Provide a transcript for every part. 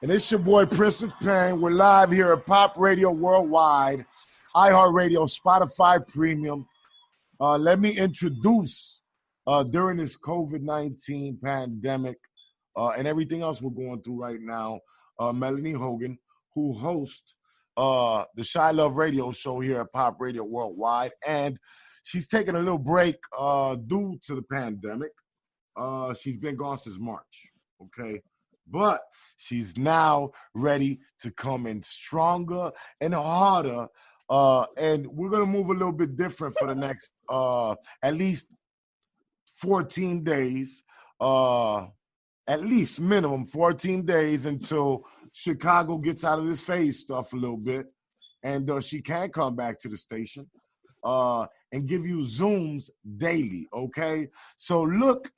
And it's your boy, Prince of Pain. We're live here at Pop Radio Worldwide, iHeartRadio, Spotify Premium. Let me introduce, during this COVID-19 pandemic and everything else we're going through right now, Melanie Hogan, who hosts the Chilove radio show here at Pop Radio Worldwide. And she's taking a little break due to the pandemic. She's been gone since March, okay? But she's now ready to come in stronger and harder. And we're going to move a little bit different for the next at least 14 days, at least minimum 14 days until Chicago gets out of this phase stuff a little bit. And she can come back to the station and give you Zooms daily, okay? So look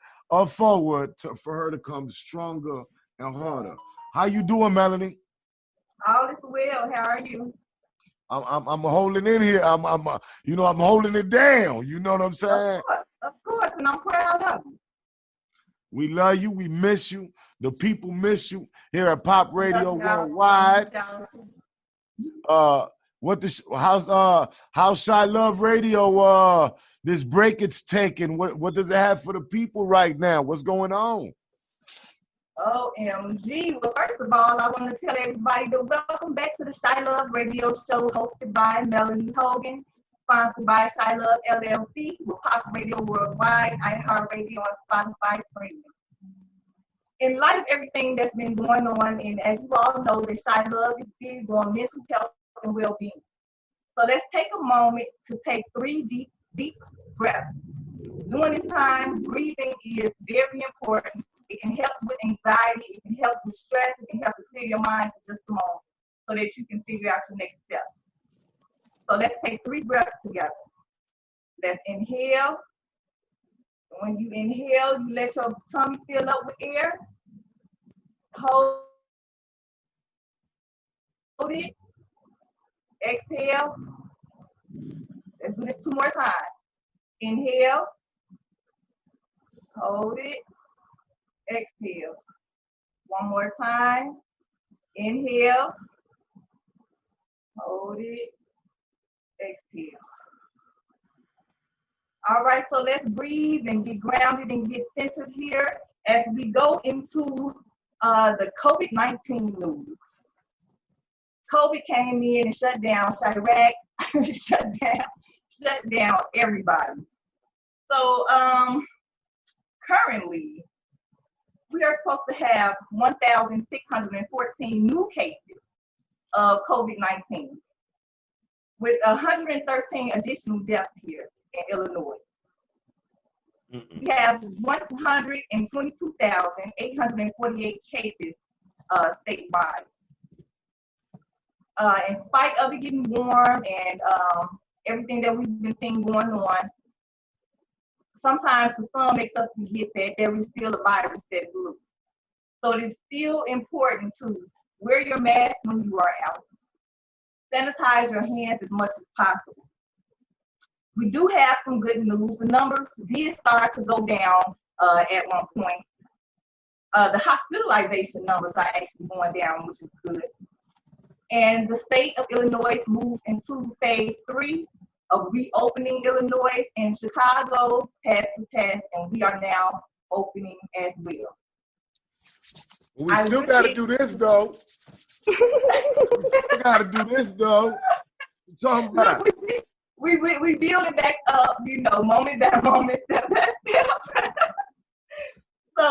forward for her to come stronger and harder. How you doing, Melanie? All is well. How are you? I'm holding in here. I'm holding it down. You know what I'm saying? Of course, and I'm proud of you. We love you. We miss you. The people miss you here at Pop Radio Worldwide. How's Chilove Radio? This break it's taking. What does it have for the people right now? What's going on? OMG. Well, first of all, I want to tell everybody that welcome back to the Chilove Radio Show hosted by Melanie Hogan, sponsored by Chilove LLC with Pop Radio Worldwide, iHeartRadio, and Spotify Premium. In light of everything that's been going on, and as you all know, that Chilove is big on mental health and well-being. So let's take a moment to take 3 deep breaths. During this time, breathing is very important. It can help with anxiety, it can help with stress, it can help to clear your mind for just a moment so that you can figure out your next step. So let's take 3 breaths together. Let's inhale. When you inhale, you let your tummy fill up with air. Hold it. Exhale. Let's do this 2 more times. Inhale. Hold it. Exhale. 1 more time. Inhale. Hold it. Exhale. All right, so let's breathe and get grounded and get centered here as we go into the COVID-19 news. COVID came in and shut down Chirac, shut down everybody. So currently, we are supposed to have 1,614 new cases of COVID-19 with 113 additional deaths here in Illinois. We have 122,848 cases statewide. In spite of it getting warm and everything that we've been seeing going on, sometimes the sun makes us forget that there is still a virus that's loose. So it is still important to wear your mask when you are out. Sanitize your hands as much as possible. We do have some good news. The numbers did start to go down at one point. The hospitalization numbers are actually going down, which is good. And the state of Illinois moves into phase 3 of reopening Illinois, and Chicago passed the test, and we are now opening as well. We still got to do this, though. We got to do this, though. What you talking about? We build it back up, moment by moment, step by step. So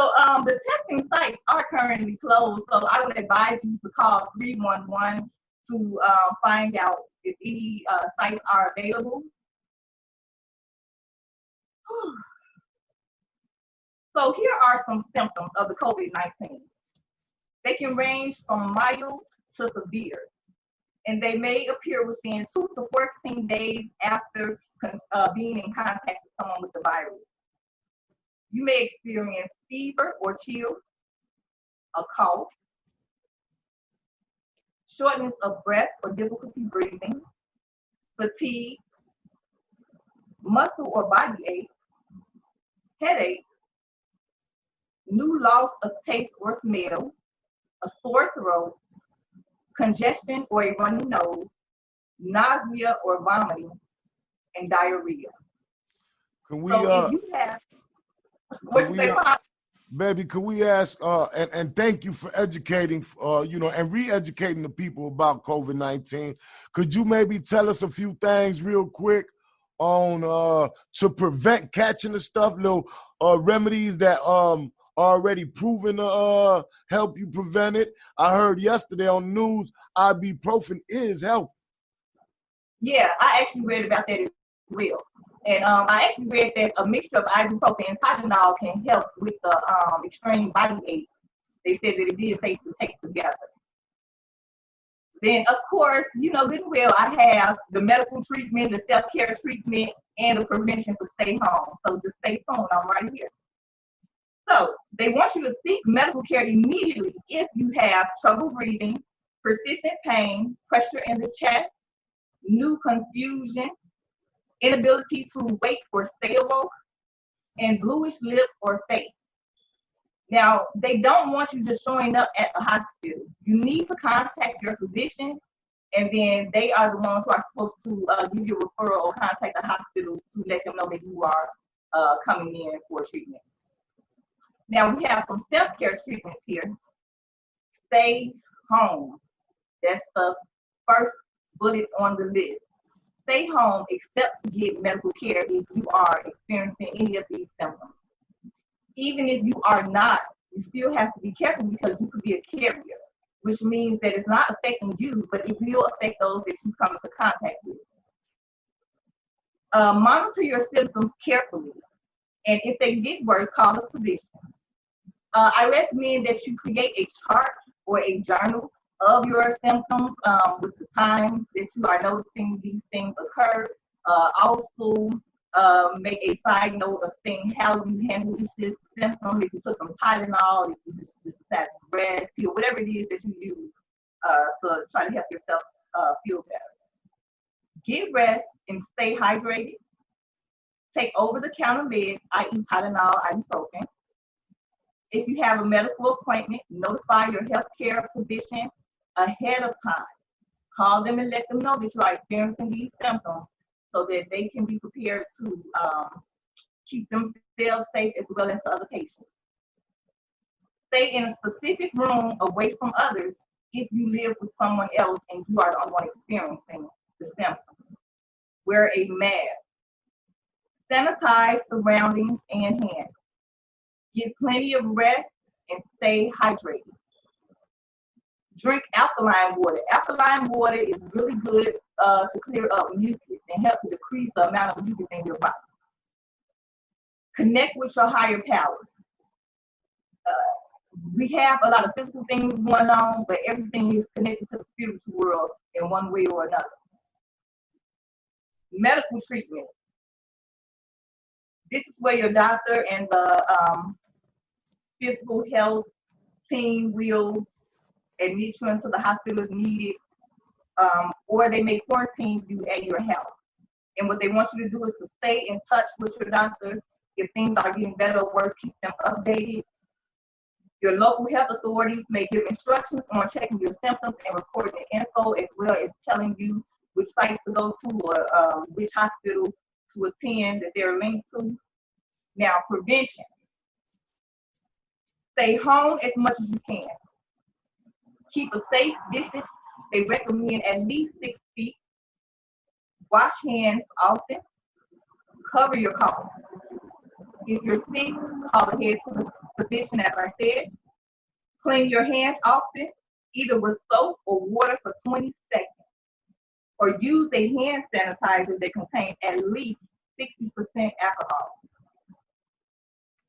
the testing sites are currently closed, so I would advise you to call 311 to find out if any sites are available. So here are some symptoms of the COVID-19. They can range from mild to severe, and they may appear within 2 to 14 days after being in contact with someone with the virus. You may experience fever or chills, a cough, shortness of breath or difficulty breathing, fatigue, muscle or body ache, headache, new loss of taste or smell, a sore throat, congestion or a runny nose, nausea or vomiting, and diarrhea. Can we So if you have, what can you we say, Pop? baby, could we ask and thank you for educating and re-educating the people about COVID-19. Could you maybe tell us a few things real quick on to prevent catching the stuff, little remedies that are already proven to help you prevent it? I heard yesterday on the news ibuprofen is helping. Yeah, I actually read about that as well. And I actually read that a mixture of ibuprofen and Tylenol can help with the extreme body ache. They said that it is safe to take together. Then, of course, good and well, I have the medical treatment, the self-care treatment, and the prevention for stay home. So just stay tuned. I'm right here. So they want you to seek medical care immediately if you have trouble breathing, persistent pain, pressure in the chest, new confusion, inability to wake or stay awoke, and bluish lips or face. Now, they don't want you just showing up at the hospital. You need to contact your physician, and then they are the ones who are supposed to give you a referral or contact the hospital to let them know that you are coming in for treatment. Now, we have some self-care treatments here. Stay home. That's the first bullet on the list. Stay home except to get medical care if you are experiencing any of these symptoms. Even if you are not, you still have to be careful because you could be a carrier, which means that it's not affecting you, but it will affect those that you come into contact with. Monitor your symptoms carefully, and if they get worse, call a physician. I recommend that you create a chart or a journal of your symptoms with the time that you are noticing these things occur. Also, make a side note of saying how you handle this symptom. If you took some Tylenol, if you just had rest, or whatever it is that you use to try to help yourself feel better. Get rest and stay hydrated. Take over-the-counter meds, i.e. Tylenol, ibuprofen. If you have a medical appointment, notify your healthcare physician ahead of time. Call them and let them know that you are experiencing these symptoms so that they can be prepared to keep themselves safe as well as the other patients. Stay in a specific room away from others if you live with someone else and you are the only one experiencing the symptoms. Wear a mask. Sanitize surroundings and hands. Get plenty of rest and stay hydrated. Drink alkaline water. Alkaline water is really good to clear up mucus and help to decrease the amount of mucus in your body. Connect with your higher power. We have a lot of physical things going on, but everything is connected to the spiritual world in one way or another. Medical treatment. This is where your doctor and the physical health team will admit you into the hospital if needed, or they may quarantine you at your house. And what they want you to do is to stay in touch with your doctor. If things are getting better or worse, keep them updated. Your local health authorities may give instructions on checking your symptoms and recording the info, as well as telling you which sites to go to or which hospital to attend that they're linked to. Now, prevention. Stay home as much as you can. Keep a safe distance. They recommend at least 6 feet. Wash hands often. Cover your cough. If you're sick, call ahead to the physician, as I said. Clean your hands often, either with soap or water for 20 seconds. Or use a hand sanitizer that contains at least 60% alcohol.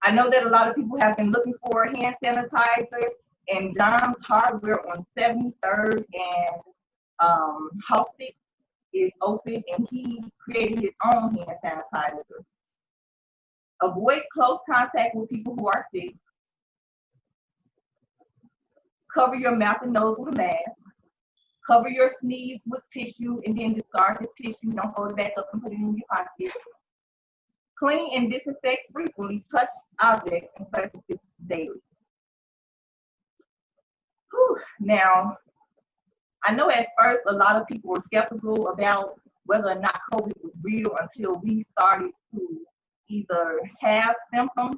I know that a lot of people have been looking for a hand sanitizer, and John's Hardware on 73rd and Halsted is open, and he created his own hand sanitizer. Avoid close contact with people who are sick. Cover your mouth and nose with a mask. Cover your sneeze with tissue and then discard the tissue. Don't hold it back up and put it in your pocket. Clean and disinfect frequently. Touch objects and surfaces daily. Now, I know at first a lot of people were skeptical about whether or not COVID was real until we started to either have symptoms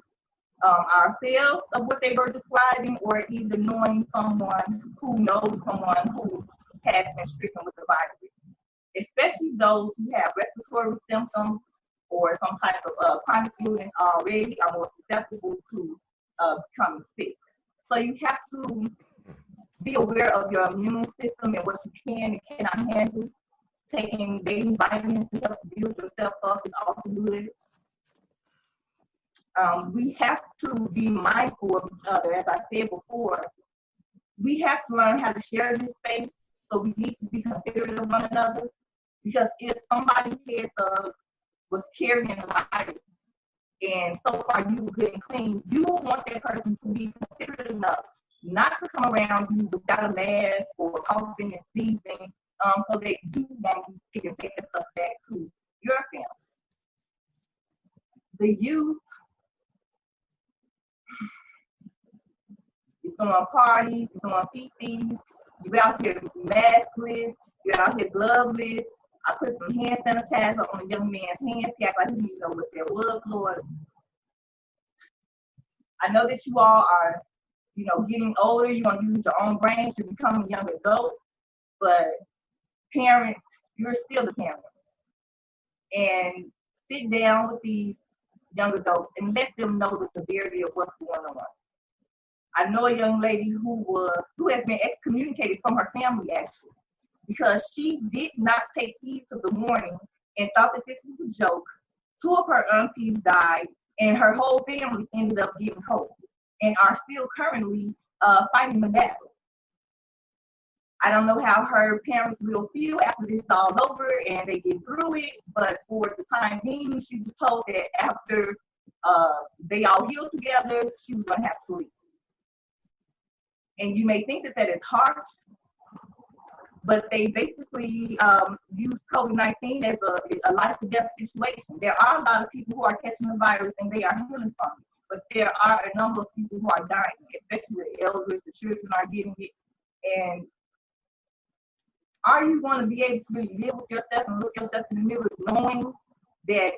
ourselves of what they were describing, or either knowing someone who knows someone who has been stricken with the virus. Especially those who have respiratory symptoms or some type of chronic illness already are more susceptible to becoming sick. So you have to be aware of your immune system and what you can and cannot handle. Taking daily vitamins to help build yourself up is also good. We have to be mindful of each other. As I said before, we have to learn how to share this space, so we need to be considerate of one another. Because if somebody was carrying the virus and so far you were good and clean, you want that person to be considerate enough not to come around you without a mask or coughing and sneezing, so that you won't be sick and take that stuff back to your family. The youth is doing parties, you're doing fifties, you out here maskless, you're out here gloveless. I put some hand sanitizer on a young man's hands. He acted like he didn't know what that was, Lord. I know that you all are, getting older. You want to use your own brains to become a young adult. But parents, you're still the parent. And sit down with these young adults and let them know the severity of what's going on. I know a young lady who has been excommunicated from her family, actually, because she did not take heed to the warning and thought that this was a joke. Two of her aunties died, and her whole family ended up getting COVID and are still currently fighting the battle. I don't know how her parents will feel after this is all over and they get through it, but for the time being, she was told that after they all heal together, she was going to have to leave. And you may think that is harsh, but they basically use COVID-19 as a life or death situation. There are a lot of people who are catching the virus and they are healing from it, but there are a number of people who are dying, especially the elders, the children are getting it. And are you going to be able to really live with yourself and look yourself in the mirror knowing that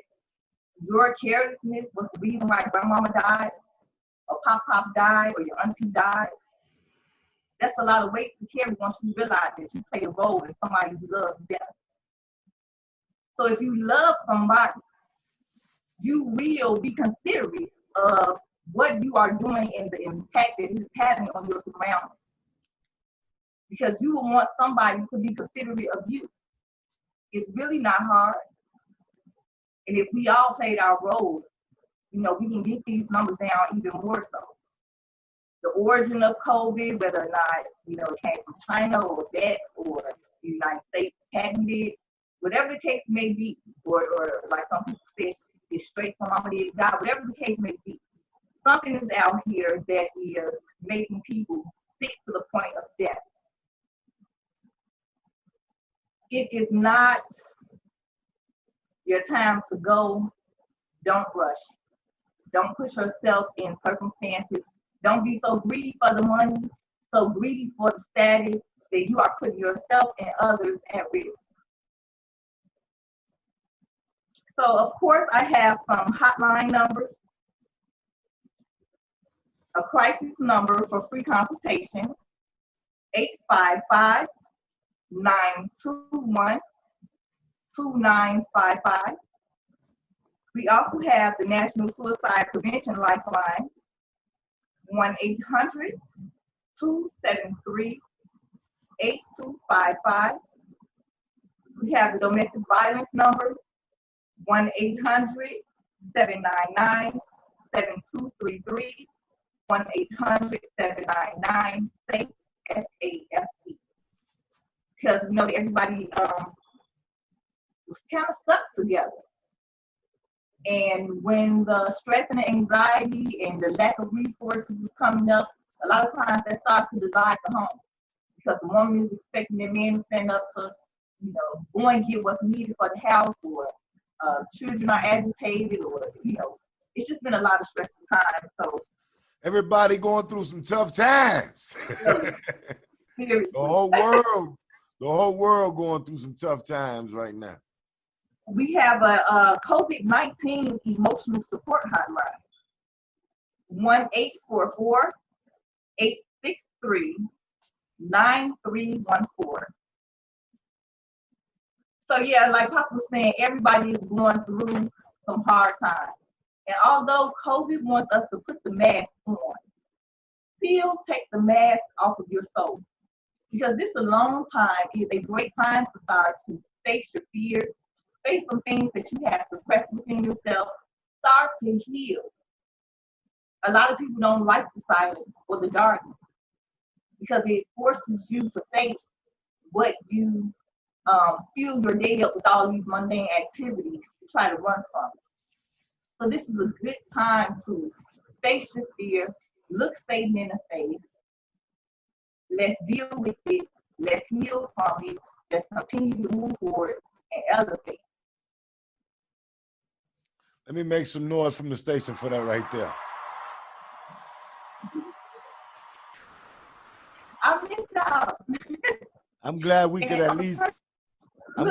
your carelessness was the reason why grandmama died, or pop died, or your auntie died? That's a lot of weight to carry once you realize that you play a role in somebody who loves them. So if you love somebody, you will be considerate of what you are doing and the impact that it is having on your surroundings. Because you will want somebody to be considerate of you. It's really not hard. And if we all played our roles, we can get these numbers down even more so. The origin of COVID, whether or not, it came from China or that, or the United States patented, whatever the case may be, or like some people say, it's straight from Mama Did God, whatever the case may be, something is out here that is making people sick to the point of death. It is not your time to go. Don't rush. Don't push yourself in circumstances. Don't be so greedy for the money, so greedy for the status that you are putting yourself and others at risk. So, of course, I have some hotline numbers. A crisis number for free consultation, 855-921-2955. We also have the National Suicide Prevention Lifeline, 1-800-273-8255. We have the domestic violence number, 1-800-799-7233, 1-800-799-SAFE, SAFE. Because we know that everybody was kind of stuck together. And when the stress and the anxiety and the lack of resources is coming up, a lot of times that starts to divide the home. Because the woman is expecting their man to stand up to, go and get what's needed for the house, or children are agitated, or, it's just been a lot of stressful time. So, Everybody going through some tough times. Seriously. The whole world going through some tough times right now. We have a COVID-19 emotional support hotline. 1-844-863-9314. So yeah, like Papa was saying, everybody is going through some hard times. And although COVID wants us to put the mask on, still take the mask off of your soul. Because this alone time is a great time to start to face your fears, face some things that you have suppressed within yourself, start to heal. A lot of people don't like the silence or the darkness because it forces you to face what you fill your day up with all these mundane activities to try to run from it. So this is a good time to face your fear, look Satan in the face. Let's deal with it. Let's heal from it. Let's continue to move forward and elevate. Let me make some noise from the station for that right there. I miss y'all. I'm glad we could at least. With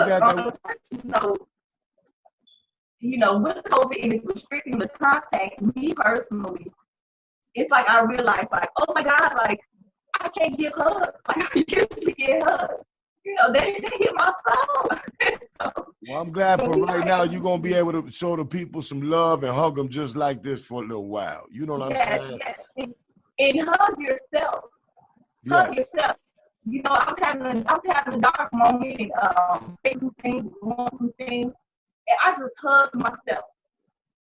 COVID and it's restricting the contact, me personally, it's like I realized, like, oh my God, like, I can't give hugs. Like, I can't get hugs. They hit my soul. Well, I'm glad for right now you're going to be able to show the people some love and hug them just like this for a little while. You know what I'm saying? Yes. And hug yourself. Yes. Hug yourself. I'm having a dark moment and facing things, going through things, and I just hug myself.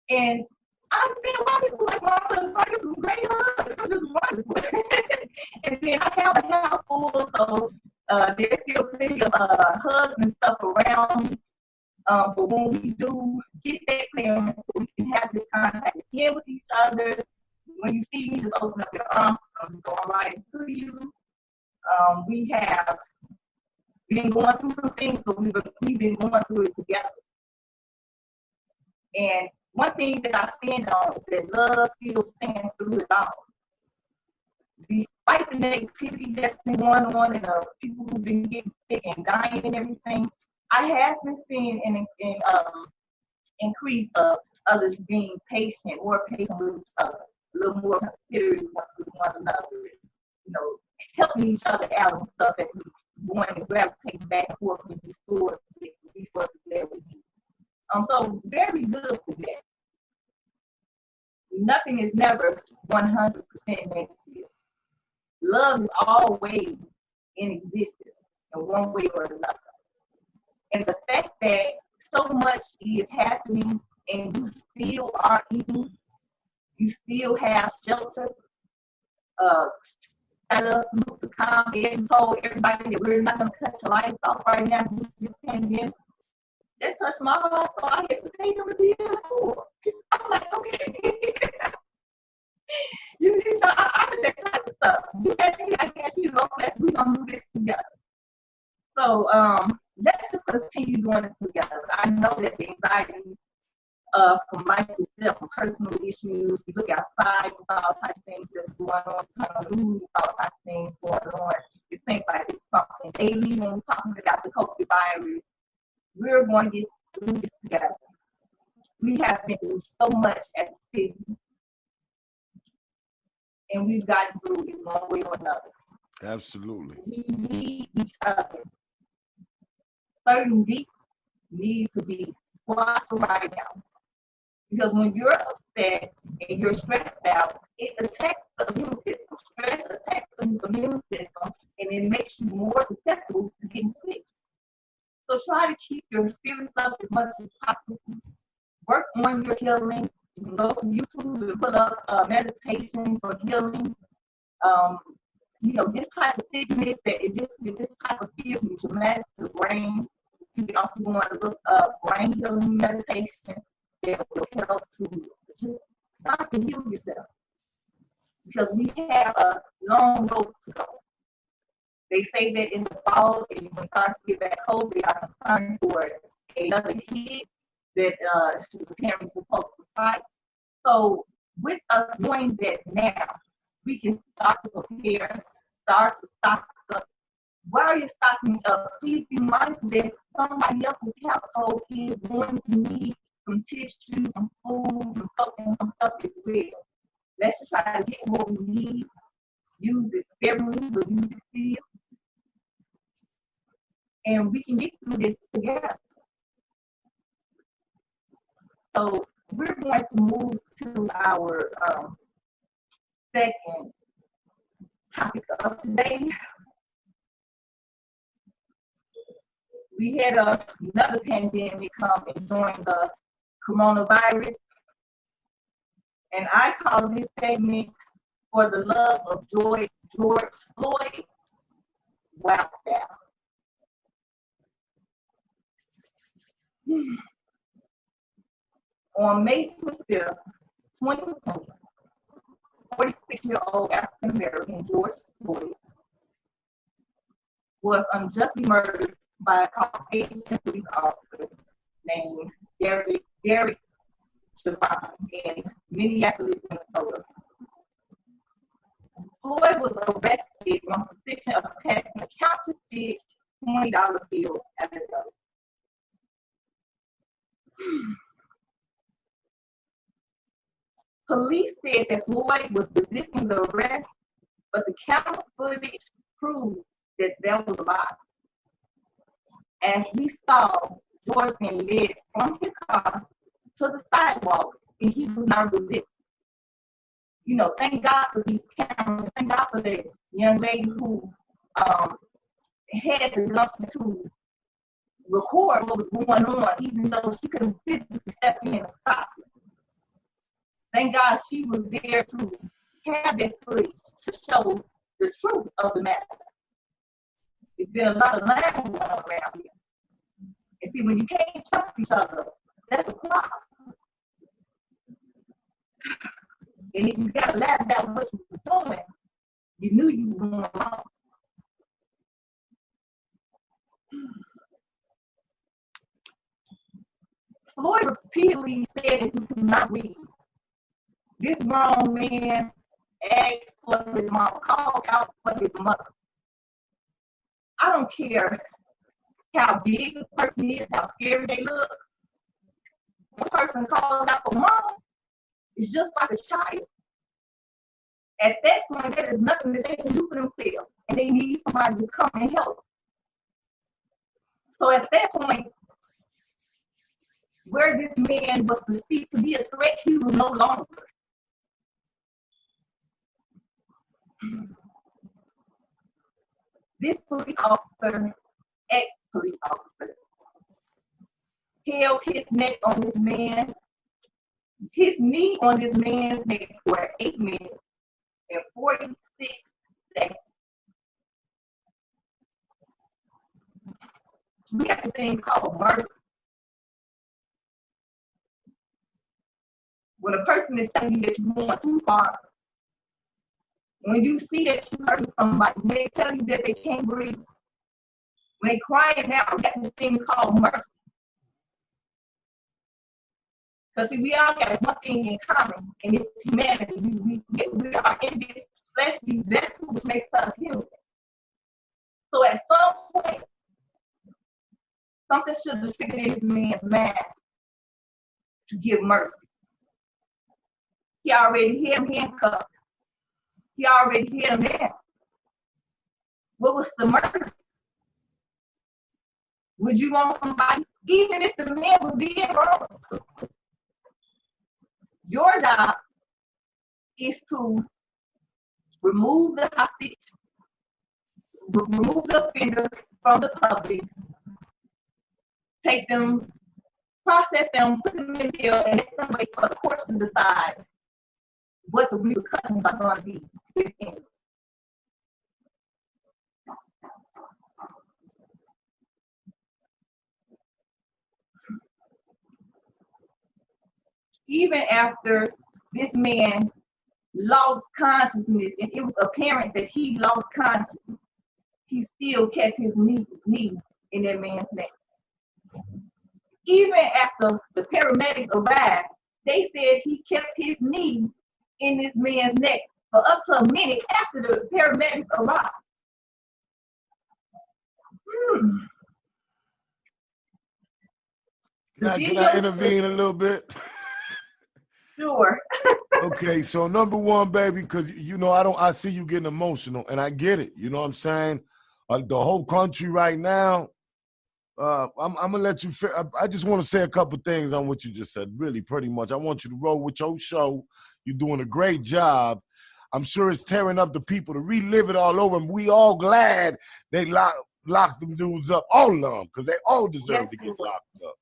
And I'm seeing a lot of people like my husband, like it's a great hug. It's just wonderful. And then I have a house full, so there's still plenty of hugs and stuff around me. But when we do get that clearance, we can have this contact again with each other. When you see me, just open up your arms. I'm going right to you. We have been going through some things, but we've been going through it together. And one thing that I stand on is that love still stands through it all. Despite the negativity that's been going on and people who've been getting sick and dying and everything, I have been seeing an increase of others being more patient with each other, a little more considerate with one another, helping each other out and stuff that we want to gravitate back and forth with these stores, the resources that we need. So very good for that. Nothing is never 100% negative. Love is always in existence in one way or another. And the fact that so much is happening and you still are eating, you still have shelter, to calm and told everybody that we're not going to cut your life off right now due to this pandemic. That touched my heart, so I get to pay them a bill for. I'm like, okay. I did that type of stuff. You had me, I guess we're going to do this together. So let's just continue doing it together. I know that the anxiety from life itself, from personal issues, we look outside with all types of things that's going on, turn on the news, all types of things going on. It seems like it's something daily when we're talking about the COVID virus. We're going to get through this together. We have been through so much as a city, and we've gotten through it one way or another. Absolutely. We need each other. Certain beats need to be squashed right now. Because when you're upset and you're stressed out, it attacks the immune system. Stress attacks the immune system, and it makes you more susceptible to getting sick. So try to keep your spirits up as much as possible. Work on your healing. You can go to YouTube and put up meditations for healing. This type of sickness, this type of fear can be traumatic to the brain. You can also go on to look up brain healing meditation that will help to just start to heal yourself. Because we have a long road to go. They say that in the fall, and when we start to get back home, they are concerned for another hit that the parents are supposed to fight. So with us knowing that now, we can start to prepare, start to stock up. While you're stocking up, please be mindful that somebody else's household is going to need some tissue, some food, some stuff as well. Let's just try to get what we need, use it sparingly, but use it still, and we can get through this together. So we're going to move to our second topic of today. We had another pandemic come and join the coronavirus, and I call this segment "For the Love of George Floyd." Wow. On May 25th, 2020, 46-year-old African-American George Floyd was unjustly murdered by a Caucasian police officer named Derek Chilove in Minneapolis, Minnesota. Floyd was arrested on suspicion of passing a counterfeit $20 bill at the door. Police said that Floyd was resisting the arrest, but the camera footage proved that there was a lie. And he saw George being led from his car to the sidewalk, and he was not resisting. You know, thank God for these cameras. Thank God for that young lady who had the gumption to record what was going on, even though she couldn't physically step in and stop it. Thank God she was there to have that footage to show the truth of the matter. There's been a lot of lying going on around here. And see, when you can't trust each other, that's a problem. And if you got to laugh about what you were doing, you knew you were doing wrong. Floyd repeatedly said that he could not read. This grown man asked for his mom, called out for his mother. I don't care how big the person is, how scary they look. One person calls out for mom, it's just like a child. At that point, there is nothing that they can do for themselves, and they need somebody to come and help. So at that point, where this man was perceived to be a threat, he was no longer. This police officer, ex-police officer, held his neck on this man, his knee on this man's neck for 8 minutes and 46 seconds. We have a thing called mercy. When a person is telling you that you're going too far, when you see that you're hurting somebody, when they tell you that they can't breathe, when they're crying out, we have this thing called mercy. Because see, we all got one thing in common, and it's humanity. We are in this fleshly vessel, which makes us human. So at some point, something should have triggered in this man's mind to give mercy. He already had him handcuffed. He already had him there. What was the mercy? Would you want somebody, even if the man was being wrong? Your job is to remove the hostage, remove the offender from the public, take them, process them, put them in jail, and let them wait for the courts to decide what the repercussions are going to be. Even after this man lost consciousness, and it was apparent that he lost consciousness, he still kept his knee in that man's neck. Even after the paramedics arrived, they said he kept his knee in this man's neck for up to a minute after the paramedics arrived. Can I intervene a little bit? Sure. Okay, so number one, baby, because I see you getting emotional, and I get it. You know what I'm saying? The whole country right now. I'm gonna let you. I just want to say a couple things on what you just said. Really, pretty much. I want you to roll with your show. You're doing a great job. I'm sure it's tearing up the people to relive it all over, and we all glad they locked them dudes up, all of them, because they all deserve to get locked up.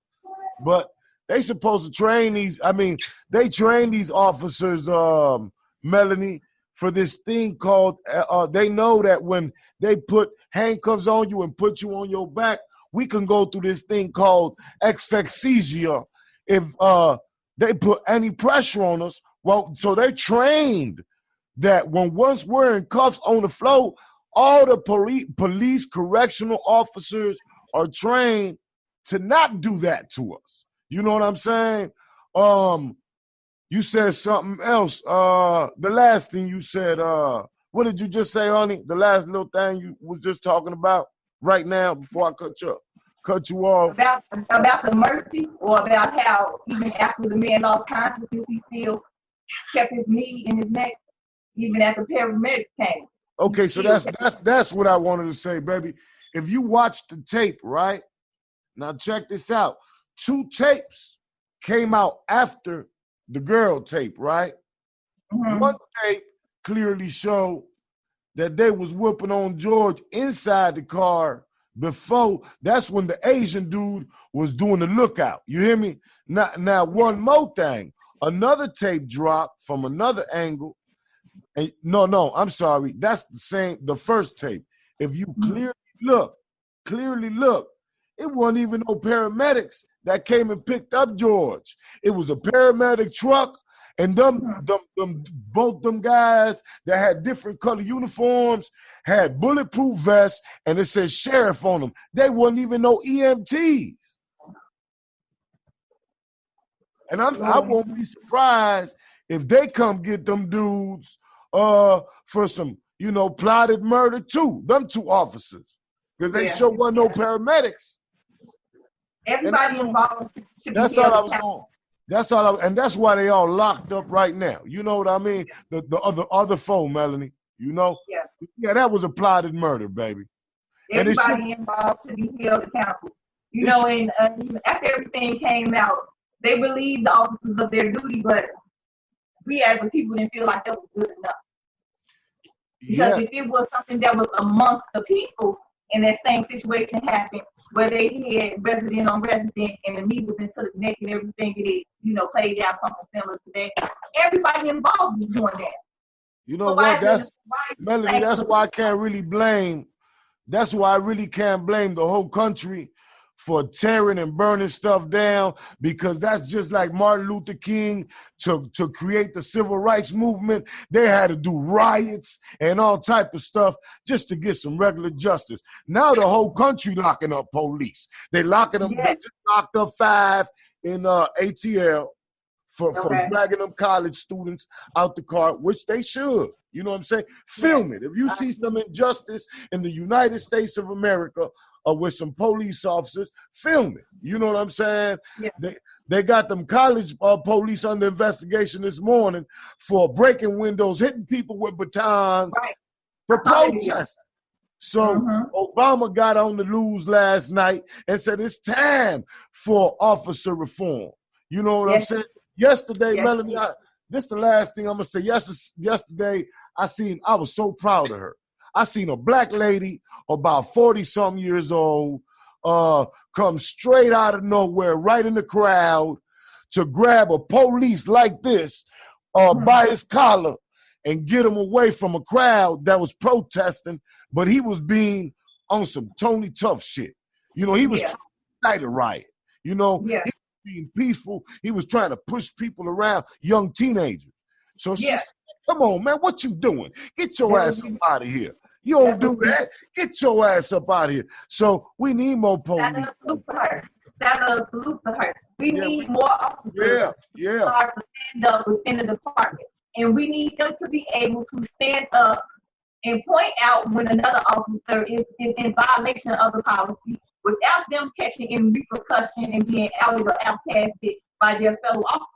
But they supposed to train these. I mean, they train these officers, Melanie, for this thing called. They know that when they put handcuffs on you and put you on your back, we can go through this thing called asphyxia if they put any pressure on us. Well, so they're trained that once we're in cuffs on the floor, all the police correctional officers are trained to not do that to us. You know what I'm saying? You said something else. The last thing you said, what did you just say, honey? The last little thing you was just talking about right now before I cut you off. About the mercy, or about how even after the man lost consciousness, he still kept his knee in his neck, even after paramedics came. Okay, so that's what I wanted to say, baby. If you watch the tape, right? Now check this out. 2 tapes came out after the girl tape, right? Mm-hmm. One tape clearly showed that they was whooping on George inside the car before. That's when the Asian dude was doing the lookout. You hear me? Now one more thing. Another tape dropped from another angle. And no, I'm sorry. That's the first tape. If you clearly look, it wasn't even no paramedics that came and picked up George. It was a paramedic truck, and both them guys that had different color uniforms had bulletproof vests, and it said sheriff on them. They wasn't even no EMTs. And I won't be surprised if they come get them dudes for some, plotted murder too. Them 2 officers, because they sure wasn't no paramedics. Everybody involved. That's all I was going. And that's why they all locked up right now. You know what I mean? The other foe, Melanie. Yeah, that was a plotted murder, baby. Everybody involved to be held accountable. And after everything came out, they relieved the officers of their duty, but we as the people didn't feel like that was good enough. Because if it was something that was amongst the people, and that same situation happened where they had resident on resident and the knee was into the neck and everything, it played out something similar to that. Everybody involved was doing that. You know what? Melanie, that's why I can't really blame. That's why I really can't blame the whole country for tearing and burning stuff down, because that's just like Martin Luther King to create the civil rights movement. They had to do riots and all type of stuff just to get some regular justice. Now the whole country locking up police. They locking them. They just locked up 5 in ATL for dragging them college students out the car, which they should. You know what I'm saying? Film it. If you see some injustice in the United States of America, with some police officers, film it. You know what I'm saying? Yeah. They got them college police under investigation this morning for breaking windows, hitting people with batons for protesting. So Obama got on the news last night and said it's time for officer reform. You know what I'm saying? Yesterday, Melanie, this is the last thing I'm going to say. Yesterday, I was so proud of her. I seen a black lady about 40-something years old come straight out of nowhere, right in the crowd, to grab a police like this by his collar and get him away from a crowd that was protesting, but he was being on some Tony Tough shit. He was trying to fight a riot. He was being peaceful. He was trying to push people around, young teenagers. So she said, come on, man, what you doing? Get your ass up out of here. You don't do that. Get your ass up out of here. So we need more police. That's a salute to her. We need more officers. To stand up within the department. And we need them to be able to stand up and point out when another officer is in violation of the policy without them catching in repercussion and being outed or outcasted by their fellow officers.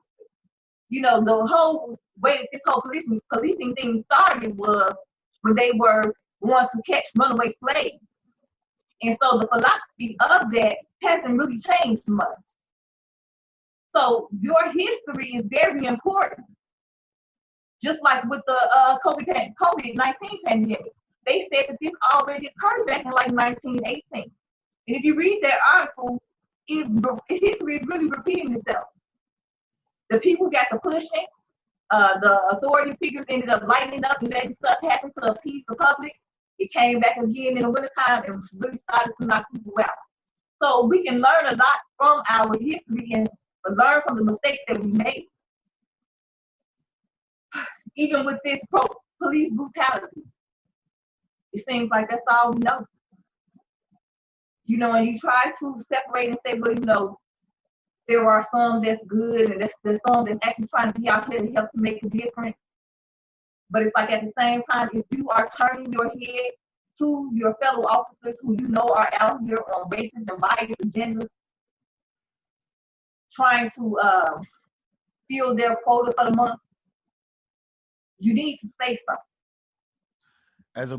You know, the whole way that this whole policing thing started was when they were going to catch runaway slaves. And so the philosophy of that hasn't really changed much. So your history is very important. Just like with the COVID-19 pandemic, they said that this already occurred back in like 1918. And if you read that article, history is really repeating itself. The people got to pushing. The authority figures ended up lightening up and letting stuff happen to appease the public. It came back again in the wintertime and really started to knock people out. So we can learn a lot from our history and learn from the mistakes that we made. Even with this police brutality, it seems like that's all we know. You know, and you try to separate and say, well, you know, there are some that's good and there's some that's actually trying to be out here to help to make a difference. But it's like at the same time, if you are turning your head to your fellow officers who you know are out here on racist and biased agendas, trying to fill their quota for the month, you need to say something. As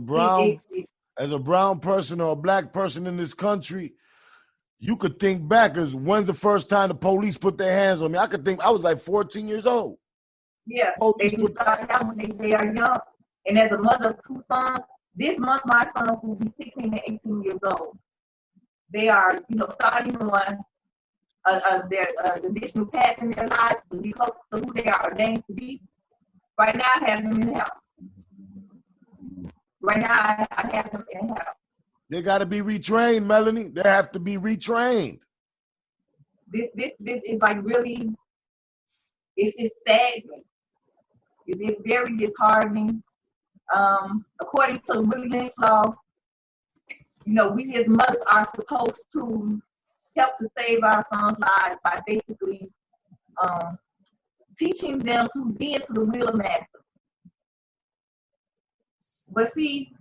a brown person or a black person in this country, you could think back as when's the first time the police put their hands on me? I could think I was like 14 years old. Yeah, they start out when they are young. And as a mother of two sons, this month my sons will be 16 and 18 years old. They are, you know, starting on their additional path in their lives to be close to who they are ordained to be. Right now, I have them in the house. Right now, I have them in the house. They got to be retrained, Melanie. They have to be retrained. This is like really, it's staggering. It's very disheartening. According to Willie Lynch law, you know, we as mothers are supposed to help to save our sons' lives by basically teaching them to bend to the will of master. But see,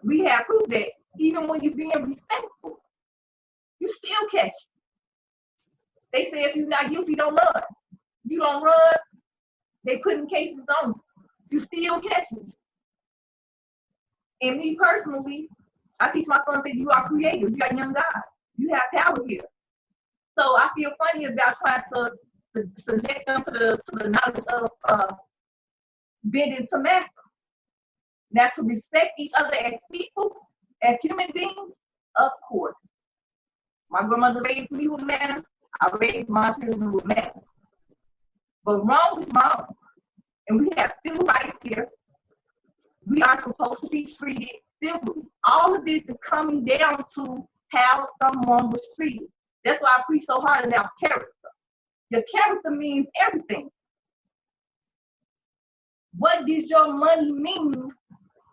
we have proof that even when you're being respectful, you still catch it. They say if you're not guilty, don't run. You don't run, they putting cases on you. You still catch it. And me personally, I teach my sons that you are creative. You are young God. You have power here. So I feel funny about trying to subject them to the knowledge of bending to master. Now, to respect each other as people, as human beings, of course. My grandmother raised me with manners. I raised my children with manners. But wrong is wrong. And we have civil rights here. We are supposed to be treated civilly. All of this is coming down to how someone was treated. That's why I preach so hard about character. Your character means everything. What did your money mean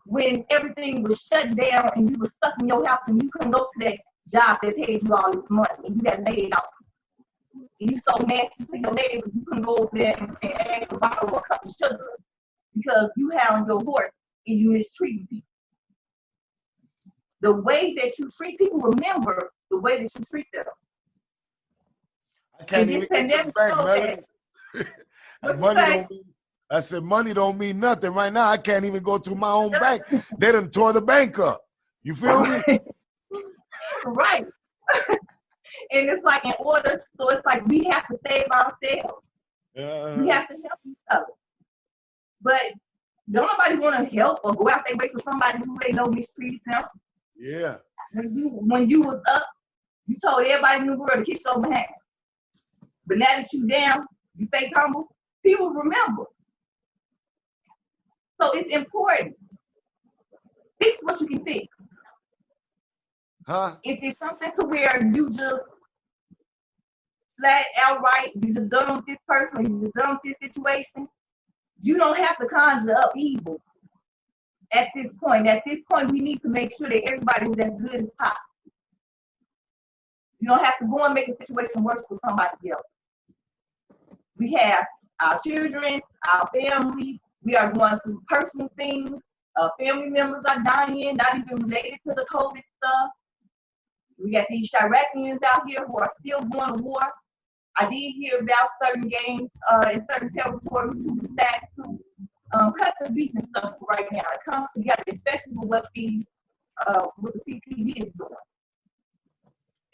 when everything was shut down and you were stuck in your house and you couldn't go to that job that paid you all this money and you got laid off? And you so nasty to your neighbors, you couldn't go over there and ask to borrow a cup of sugar because you had on your horse and you mistreated people. The way that you treat people, remember the way that you treat them. I can't even get to the bank, Melanie. I said money don't mean nothing right now. I can't even go to my own bank. They done tore the bank up. You feel me? Right. And it's like in order, so it's like we have to save ourselves. We have to help each other. But don't nobody want to help or go out their way for somebody who they know mistreated them. Yeah. When you was up, you told everybody in the world to kiss your behind. But now that you down, you fake humble, people remember. So it's important. Fix what you can fix. Huh? If it's something to where you just flat outright, you just done with this person, you just done with this situation, you don't have to conjure up evil at this point. At this point, we need to make sure that everybody is as good as possible. You don't have to go and make a situation worse for somebody else. We have our children, our family. We are going through personal things. Family members are dying, not even related to the COVID stuff. We got these Chiracians out here who are still going to war. I did hear about certain gangs in certain territories who decide to cut the beef and stuff right now. It comes together, especially with what the CPD is doing.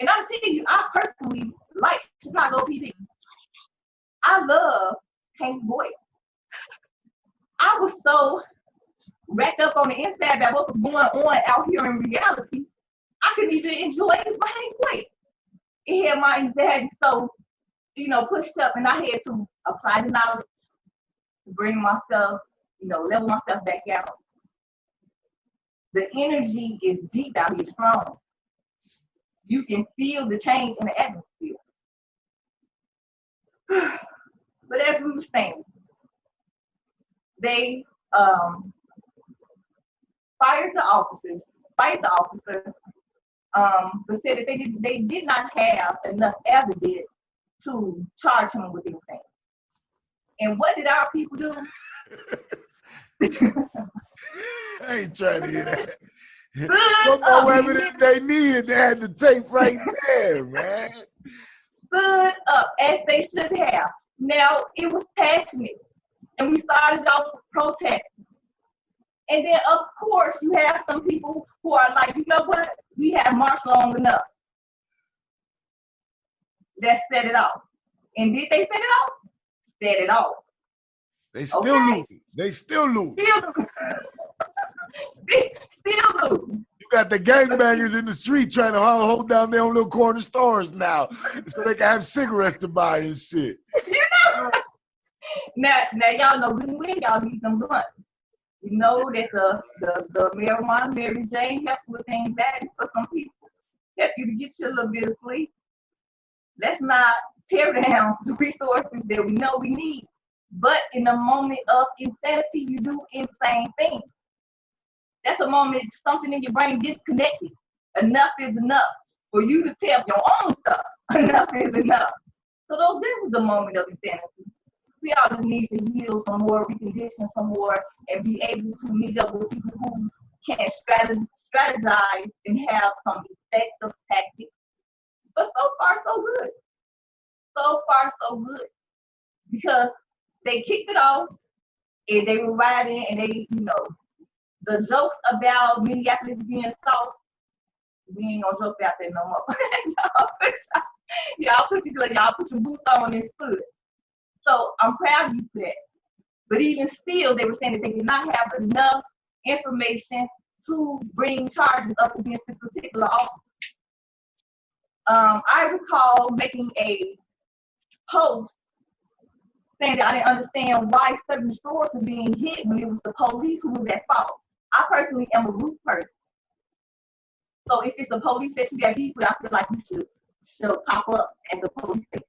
And I'm telling you, I personally like Chicago PD. I love Hank Boyd. I was so wrapped up on the inside about what was going on out here in reality, I couldn't even enjoy it for Hank Boyd. It had my anxiety so, pushed up, and I had to apply the knowledge to bring myself, level myself back out. The energy is deep out here, strong. You can feel the change in the atmosphere. But as we were saying, they fired the officer, but said that they did not have enough evidence to charge him with anything. And what did our people do? I ain't trying to hear that. What more evidence they needed? They had the tape right there, man. Stood up as they should have. Now, it was passionate, and we started off with protesting. And then, of course, you have some people who are like, you know what? We have marched long enough. Let's set it off. And did they set it off? Set it off. They still losing. They still losing. Still losing. You got the gangbangers in the street trying to hold down their own little corner stores now so they can have cigarettes to buy and shit. Now y'all know when y'all need them blunts. You know that the marijuana, Mary Jane, helps with anxiety for some people. Help you to get you a little bit of sleep. Let's not tear down the resources that we know we need. But in a moment of insanity, you do insane things. That's a moment something in your brain disconnected. Enough is enough for you to tell your own stuff. Enough is enough. So this is the moment of insanity. We all just need to heal some more, recondition some more, and be able to meet up with people who can strategize and have some effective tactics. But so far, so good. So far, so good. Because they kicked it off, and they were riding, and they, the jokes about Minneapolis being soft, we ain't gonna joke about that no more. y'all put your boots on and stood. So I'm proud of you for that. But even still, they were saying that they did not have enough information to bring charges up against this particular officer. I recall making a post saying that I didn't understand why certain stores were being hit when it was the police who was at fault. I personally am a root person. So if it's the police that you got beef with, I feel like you should pop up at the police station.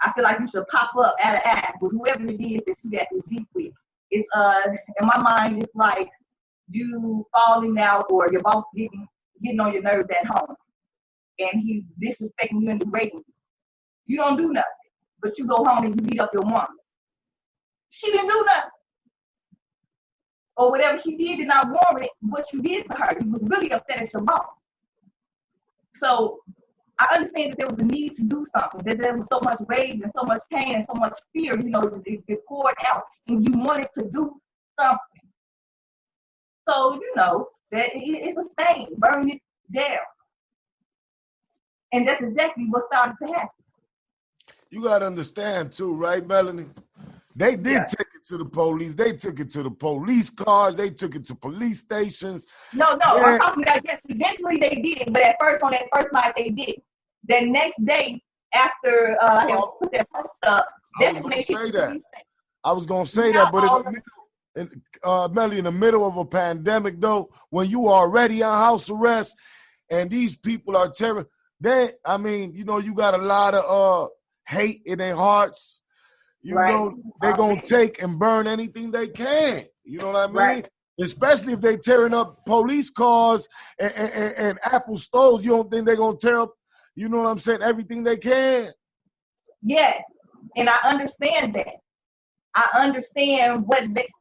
I feel like you should pop up at an act with whoever it is that you got this beef with. It's in my mind, it's like you falling out or your boss getting on your nerves at home, and he's disrespecting you and degrading you. You don't do nothing, but you go home and you beat up your woman. She didn't do nothing. Or whatever she did not warrant what you did to her. You was really upset at your boss. So I understand that there was a need to do something, that there was so much rage and so much pain and so much fear, it poured out, and you wanted to do something. So, that it's a stain, burn it down. And that's exactly what started to happen. You got to understand too, right, Melanie? They did take it to the police. They took it to the police cars. They took it to police stations. No, I'm talking about yes, eventually they did. But at first, on that first night, they did. The next day, after I put that post up, I was going to say that. I was going to say that, but Melanie, in the middle of a pandemic, though, when you are already on house arrest and these people are terror, you got a lot of hate in their hearts. They're going to take and burn anything they can. You know what I mean? Right. Especially if they tearing up police cars and Apple stores. You don't think they're going to tear up, you know what I'm saying, everything they can? Yes, and I understand that. I understand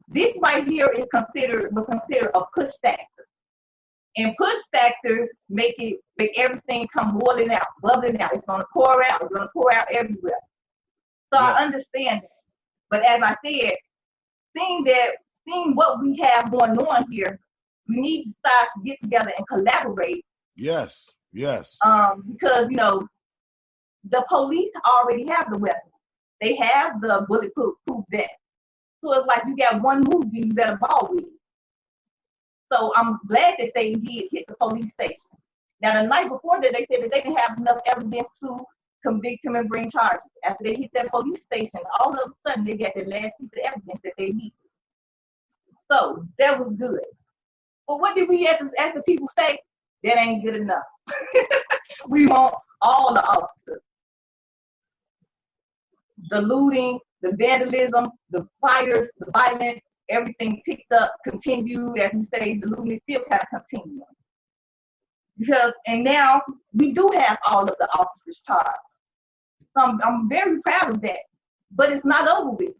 this right here was considered a push factor. And push factors make everything come boiling out, bubbling out. It's gonna pour out. It's gonna pour out everywhere. So I understand that. But as I said, seeing what we have going on here, we need to start to get together and collaborate. Yes. Because the police already have the weapons. They have the bulletproof vest. So it's like you got one move and you got a ball with it. So I'm glad that they did hit the police station. Now the night before that, they said that they didn't have enough evidence to convict him and bring charges. After they hit that police station, all of a sudden they got the last piece of evidence that they needed. So that was good. But what did we as the people say? That ain't good enough. We want all the officers. The looting, the vandalism, the fires, the violence, everything picked up, continued. As we say, the looting is still kind of continuing. And now we do have all of the officers charged. So I'm very proud of that. But it's not over with.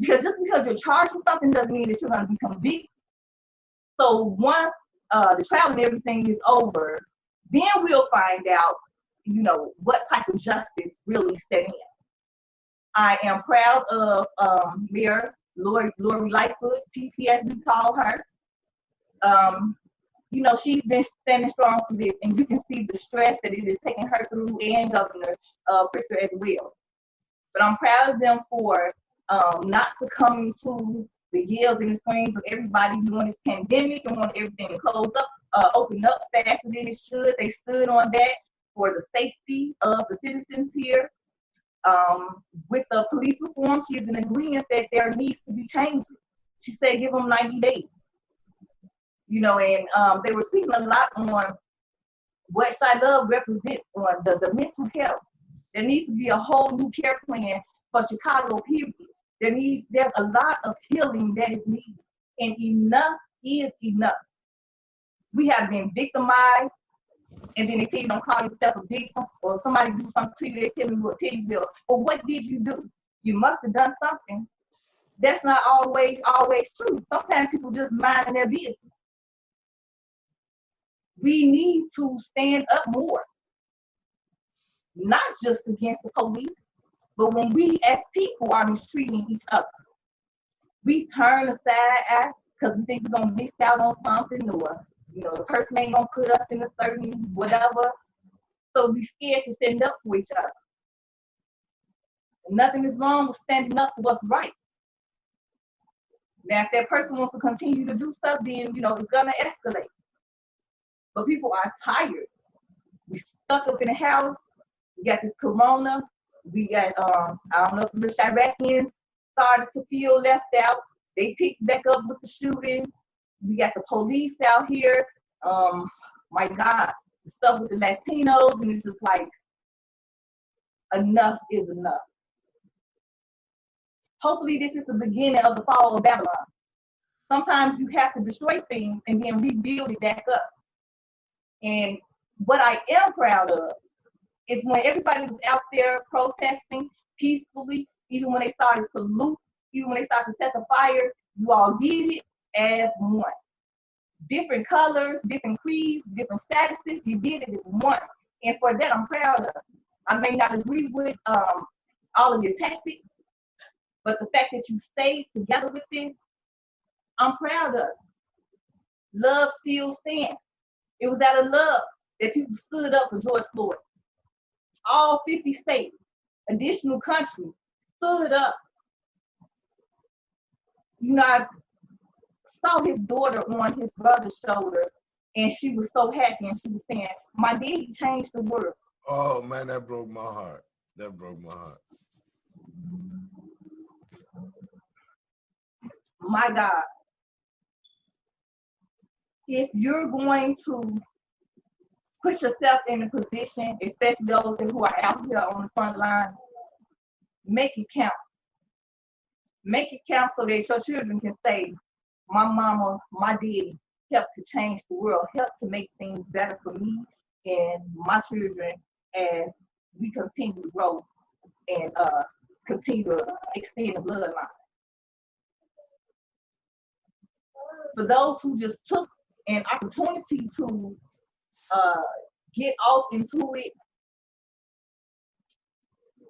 Because just because you're charged with something doesn't mean that you're going to be convicted. So once the trial and everything is over, then we'll find out, what type of justice really set in. I am proud of Mayor Lori Lightfoot, TT as we call her. She's been standing strong for this, and you can see the stress that it is taking her through, and Governor Pritzker as well. But I'm proud of them for not succumbing to the yells and the screams of everybody during this pandemic and want everything to close up, open up faster than it should. They stood on that for the safety of the citizens here. With the police reform, she is in agreement that there needs to be changes. She said give them 90 days. And they were speaking a lot on what Chilove represents on the mental health. There needs to be a whole new care plan for Chicago, period. There's a lot of healing that is needed, and enough is enough. We have been victimized, and then they tell you don't call yourself a victim, or somebody do something to you, they tell you will. But what did you do? You must have done something. That's not always true. Sometimes people just mind their business. We need to stand up more, not just against the police, but when we as people are mistreating each other. We turn aside because we think we're going to miss out on something, or the person ain't going to put us in a certain whatever. So we scared to stand up for each other. Nothing is wrong with standing up for what's right. Now, if that person wants to continue to do stuff, then, it's going to escalate. But people are tired. We stuck up in the house. We got this corona. We got, I don't know if the Iraqis started to feel left out. They picked back up with the shooting. We got the police out here. My God, the stuff with the Latinos, and it's just like, enough is enough. Hopefully this is the beginning of the fall of Babylon. Sometimes you have to destroy things and then rebuild it back up. And what I am proud of is when everybody was out there protesting peacefully, even when they started to loot, even when they started to set the fires, you all did it as one. Different colors, different creeds, different statuses, you did it as one. And for that, I'm proud of. I may not agree with all of your tactics, but the fact that you stayed together with this, I'm proud of. Love still stands. It was out of love that people stood up for George Floyd. All 50 states, additional countries stood up. I saw his daughter on his brother's shoulder, and she was so happy, and she was saying, my daddy changed the world. Oh, man, that broke my heart. My God. If you're going to put yourself in a position, especially those who are out here on the front line, make it count. Make it count so that your children can say, my mama, my daddy helped to change the world, helped to make things better for me and my children as we continue to grow and continue to extend the bloodline. for those who just took an opportunity to get off into it,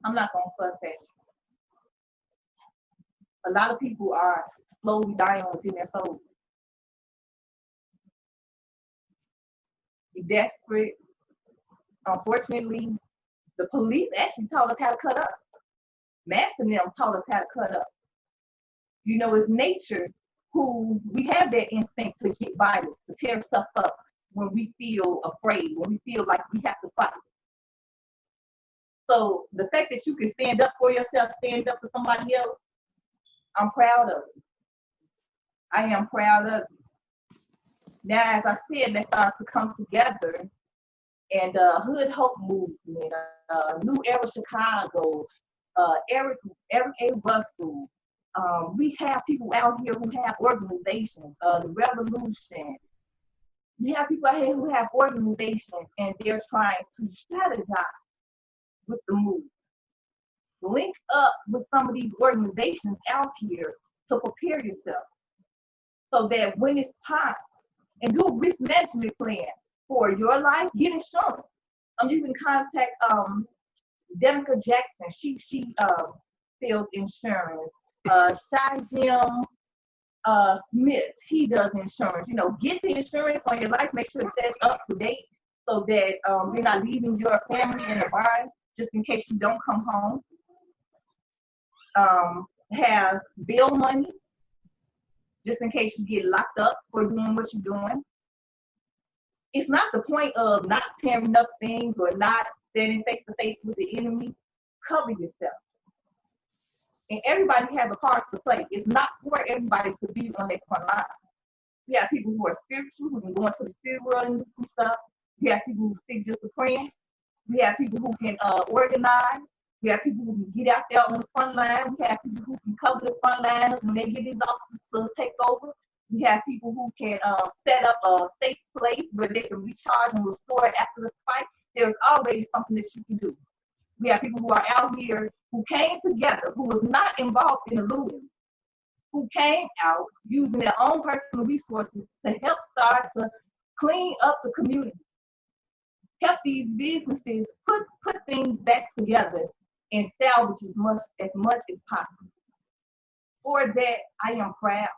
I'm not going to fuss at you. A lot of people are slowly dying within their souls. You're desperate. Unfortunately, the police actually taught us how to cut up. Master and them taught us how to cut up. You know, it's nature who we have that instinct to get violent, to tear stuff up when we feel afraid, when we feel like we have to fight. So the fact that you can stand up for yourself, stand up for somebody else, I'm proud of you. I am proud of you. Now, as I said, let's start to come together. And Hood Hope Movement, New Era Chicago, Eric A. Russell. We have people out here who have organizations, the Revolution. We have people out here who have organizations, and they're trying to strategize with the move. Link up with some of these organizations out here to prepare yourself so that when it's time, and do a risk management plan for your life, get insurance. You can contact Denica Jackson. She sells insurance. Shazim Smith, he does insurance. You know, get the insurance on your life. Make sure that's up to date so that you're not leaving your family in a bind just in case you don't come home. Have bill money just in case you get locked up for doing what you're doing. It's not the point of not tearing up things or not standing face to face with the enemy. Cover yourself. And everybody has a part to play. It's not for everybody to be on their front line. We have people who are spiritual, who can go into the spirit world and do some stuff. We have people who stick just to praying. We have people who can organize. We have people who can get out there on the front line. We have people who can cover the front lines when they get these officers to take over. We have people who can set up a safe place where they can recharge and restore after the fight. There's always something that you can do. We have people who are out here who came together, who was not involved in the looting, who came out using their own personal resources to help start to clean up the community, help these businesses put things back together and salvage as much as possible. For that, I am proud.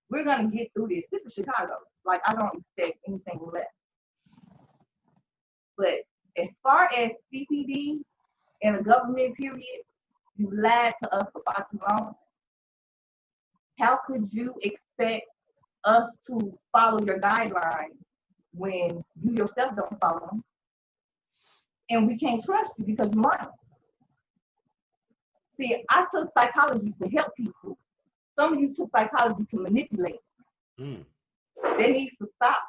We're going to get through this. This is Chicago. Like, I don't expect anything less. But as far as CPD and the government period, you lied to us for far too long. How could you expect us to follow your guidelines when you yourself don't follow them? And we can't trust you because you're lying. See, I took psychology to help people. Some of you took psychology to manipulate. That needs to stop.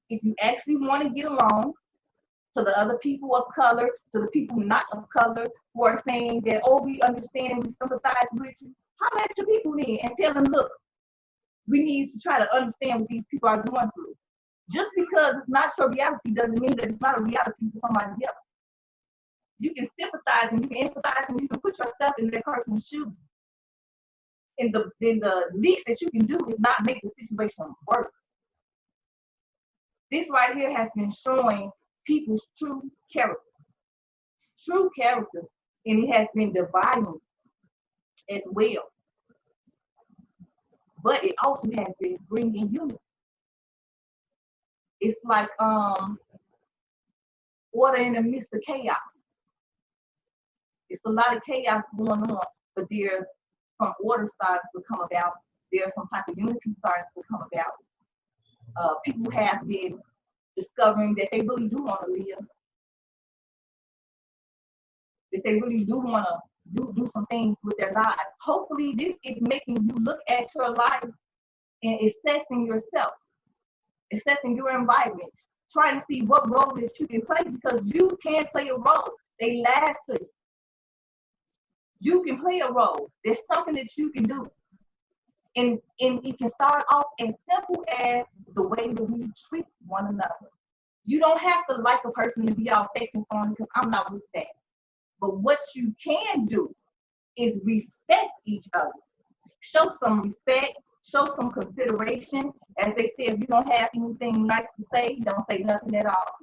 If you actually want to get along, to the other people of color, to the people not of color who are saying that, oh, we understand, we sympathize with you, holler at your people then and tell them, look, we need to try to understand what these people are going through. Just because it's not your reality doesn't mean that it's not a reality for somebody else. You can sympathize and you can empathize and you can put yourself in that person's shoes. And the least that you can do is not make the situation worse. This right here has been showing people's true characters, and it has been dividing as well. But it also has been bringing unity. It's like order in the midst of chaos. It's a lot of chaos going on, but there's some order starting to come about. There's some type of unity starting to come about. People have been discovering that they really do want to live, that they really do want to do some things with their lives. Hopefully, this is making you look at your life and assessing yourself, assessing your environment, trying to see what role that you can play, because you can play a role. They lied to you. You can play a role. There's something that you can do. And it can start off as simple as the way that we treat one another. You don't have to like a person to be all fake and phony, because I'm not with that. But what you can do is respect each other. Show some respect, show some consideration. As they say, if you don't have anything nice to say, don't say nothing at all.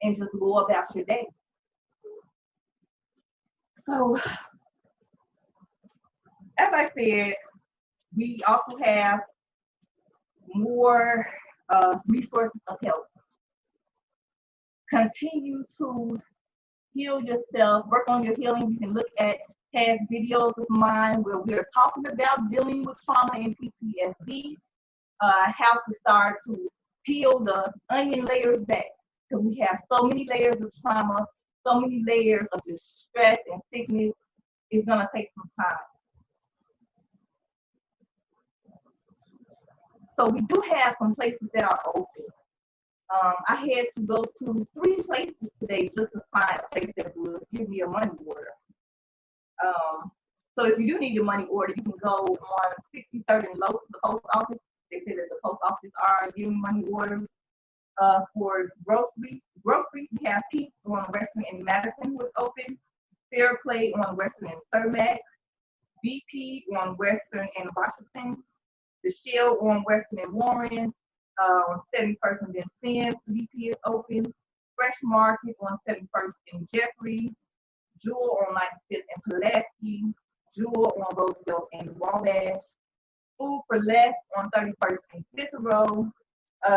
And just go about your day. So, as I said, we also have more resources of help. Continue to heal yourself, work on your healing. You can look at past videos of mine where we're talking about dealing with trauma and PTSD, how to start to peel the onion layers back, because we have so many layers of trauma, so many layers of distress and sickness. It's going to take some time. So we do have some places that are open. I had to go to 3 places today just to find a place that would give me a money order. So if you do need a money order, you can go on 63rd and Low to the post office. They say that the post office are giving money orders. For groceries, we have Pete's on Western and Madison was open. Fair Play on Western and Thurmac. BP on Western and Washington. The Shell on Western and Warren. On 71st and Vincennes, BP is open. Fresh Market on 71st and Jeffrey. Jewel on 95th and Pulaski. Jewel on Roosevelt and Wabash. Food for Less on 31st and Cicero.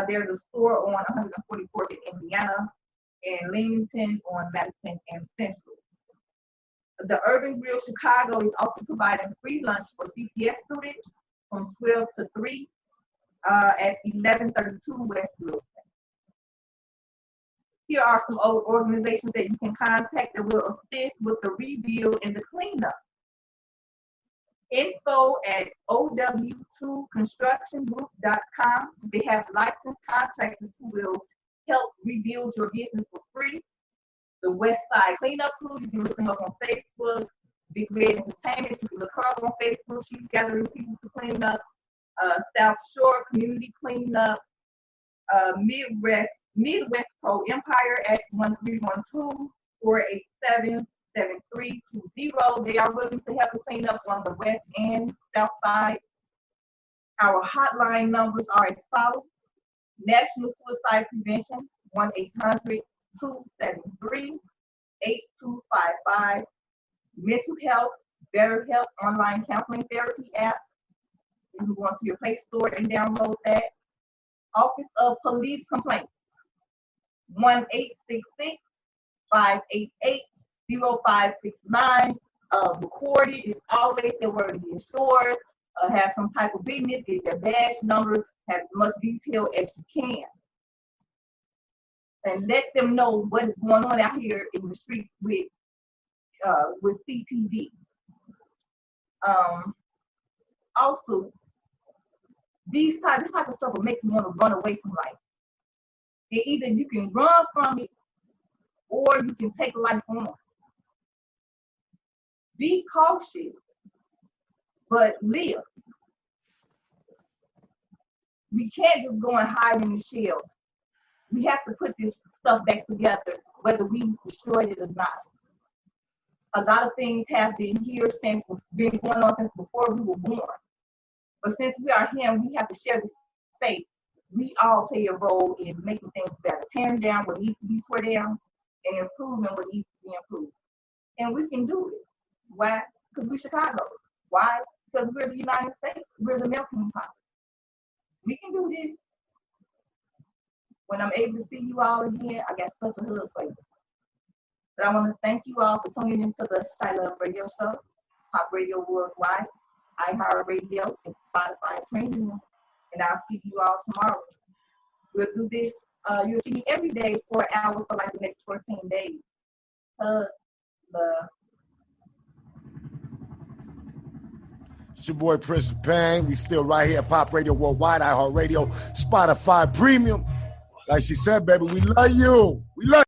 There's a store on 144th in Indiana. And Leamington on Madison and Central. The Urban Grill Chicago is also providing free lunch for CPS students from 12 to 3 at 1132 West Wilson. Here are some old organizations that you can contact that will assist with the rebuild and the cleanup. Info at ow2constructiongroup.com. They have licensed contractors who will help rebuild your business for free. The West Side Cleanup Crew, you can look them up on Facebook. Big Red Entertainment, you can look her up on Facebook. She's gathering people to clean up. South Shore Community Cleanup. Midwest Pro Empire at 1312-487-7320. They are willing to help you clean up on the west and south side. Our hotline numbers are as follows. National Suicide Prevention, 1-800-273-8255. Mental Health, Better Health online counseling therapy app. You can go onto your Play Store and download that. Office of Police Complaints, 1-866-588-0569. Recorded is always the word to be assured. Have some type of business, get their badge number, have as much detail as you can. And let them know what is going on out here in the streets with CPD. Also, this type of stuff will make you want to run away from life. And either you can run from it or you can take life on. Be cautious, but live. We can't just go and hide in the shell. We have to put this stuff back together, whether we destroyed it or not. A lot of things have been here since been going on since before we were born. But since we are here and we have to share this space, we all play a role in making things better, tearing down what needs to be torn down and improving what needs to be improved. And we can do it. Why? Because we're Chicago. Why? Because we're the United States. We're the melting pot. We can do this. When I'm able to see you all again, I got such a hug for you. But I want to thank you all for tuning into the Chilove Radio Show, Pop Radio Worldwide, iHeartRadio, and Spotify Premium. And I'll see you all tomorrow. We'll do this. You'll see me every day for an hour for like the next 14 days. Love. It's your boy Prince of Pain. We still right here at Pop Radio Worldwide, iHeartRadio, Spotify Premium. Like she said, baby, we love you. We love you.